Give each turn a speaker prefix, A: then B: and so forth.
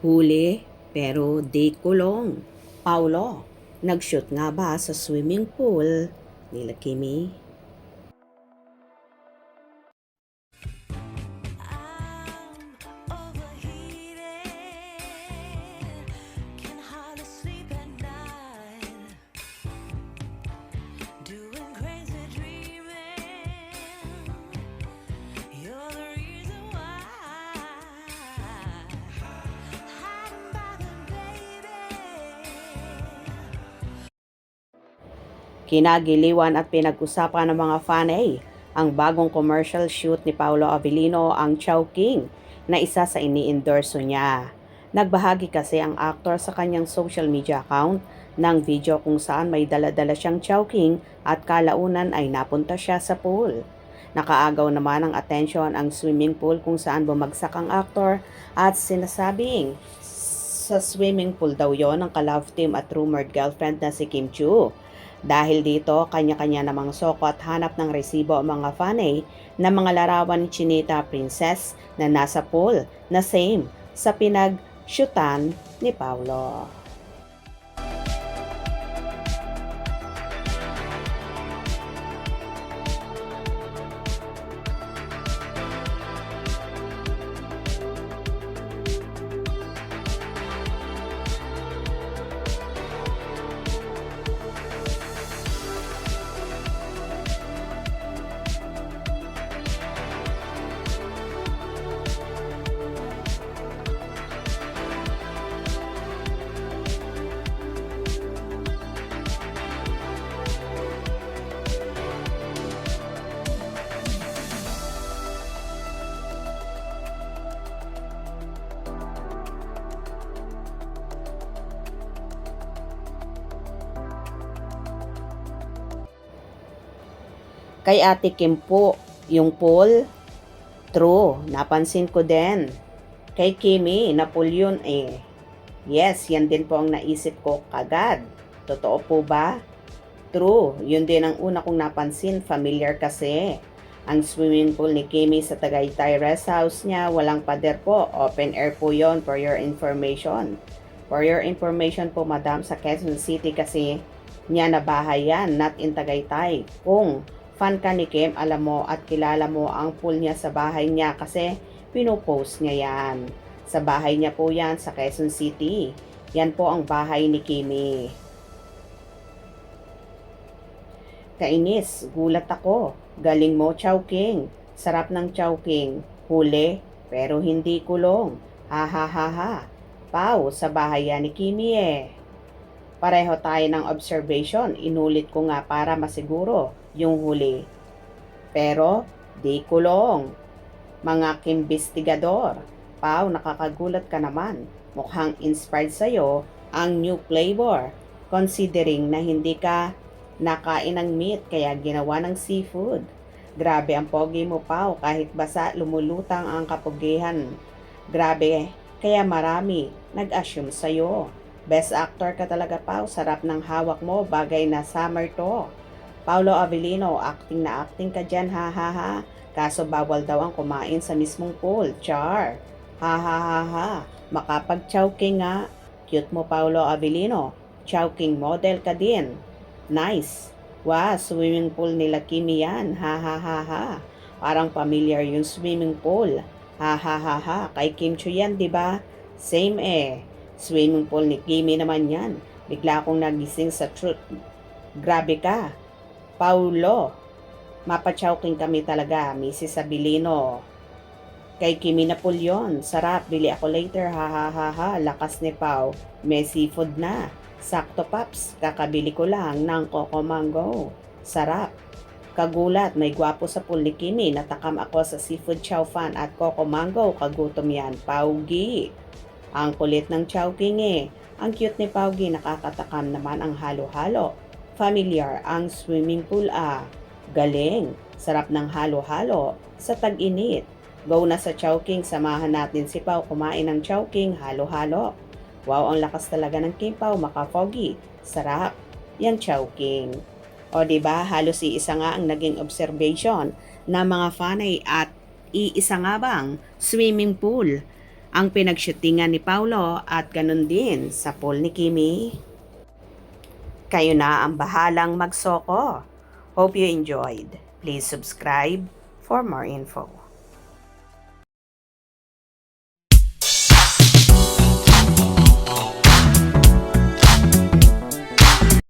A: Huli pero di kulong. Paulo, nag-shoot nga ba sa swimming pool nila Kimi? Kinagiliwan at pinag-usapan ng mga fanay ang bagong commercial shoot ni Paolo Avellino, ang Chowking, na isa sa ini-endorso niya. Nagbahagi kasi ang aktor sa kanyang social media account ng video kung saan may dala-dala siyang Chowking at kalaunan ay napunta siya sa pool. Nakaagaw naman ng atensyon ang swimming pool kung saan bumagsak ang aktor at sinasabing sa swimming pool daw yon ng ka-love team at rumored girlfriend na si Kim Chu. Dahil dito, kanya-kanya namang soko at hanap ng resibo ang mga fanay na mga larawan ni Chinita Princess na nasa pool na same sa pinag-shootan ni Paulo. Kay Ate Kim po, yung pool, true, napansin ko din. Kay Kimi, na pool yun eh. Yes, yan din po ang naisip ko kagad. Totoo po ba? True, yun din ang una kong napansin, familiar kasi. Ang swimming pool ni Kimi sa Tagaytay rest house niya, walang pader po, open air po yon for your information. For your information po madam, sa Quezon City kasi niya na bahay yan, not in Tagaytay. Kung fan ka ni Kim, alam mo at kilala mo ang pool niya sa bahay niya kasi pinopost niya yan. Sa bahay niya po yan sa Quezon City. Yan po ang bahay ni Kimi. Kainis, gulat ako. Galing mo, Chowking. Sarap ng Chowking. Huli, pero hindi kulong. Ha ha ha ha. Pau, sa bahay yan ni Kimi eh. Pareho tayo ng observation. Inulit ko nga para masiguro yung huli. Pero, di kulong. Mga kimbestigador. Pau, nakakagulat ka naman. Mukhang inspired sa'yo ang new flavor. Considering na hindi ka nakain ng meat kaya ginawa ng seafood. Grabe ang pogi mo, Pau. Kahit basa, lumulutang ang kapugihan. Grabe, kaya marami nag-assume sa'yo. Best actor ka talaga, Pau. Sarap ng hawak mo. Bagay na summer to. Paolo Avellino, acting na acting ka dyan, ha ha ha. Kaso bawal daw ang kumain sa mismong pool. Char. Ha ha ha ha. Makapag-chowking nga. Cute mo, Paolo Avellino. Chowking model ka din. Nice. Wow, swimming pool nila Kimi yan. Ha ha ha ha. Parang familiar yung swimming pool. Ha ha ha ha. Kay Kim Chu yan, di ba? Same eh. Swimming pool ni Kimi naman yan. Bigla akong nagising sa truth. Grabe ka. Paulo, mapachowking kami talaga, Mrs. Abilino. Kay Kimi na pool yun. Sarap, bili ako later, ha ha ha ha. Lakas ni Pau, may seafood na. Sakto paps, kakabili ko lang ng Coco Mango. Sarap. Kagulat, may gwapo sa pool ni Kimi. Natakam ako sa seafood chow fan at Coco Mango. Kagutom yan, Paugi. Ang kulit ng Chowking eh. Ang cute ni Paugi, nakakatakam naman ang halo-halo. Familiar ang swimming pool ah. Galing. Sarap ng halo-halo sa tag-init. Go na sa Chowking, samahan natin si Pau kumain ng Chowking, halo-halo. Wow, ang lakas talaga ng Kim Pau, maka-foggy. Sarap. Yang Chowking. O diba, halos iisa nga ang naging observation ng mga fanay at iisa nga bang swimming pool ang pinagshootingan ni Paulo at ganun din sa pool ni Kimi. Kayo na ang bahalang magsoko. Hope you enjoyed. Please subscribe for more info.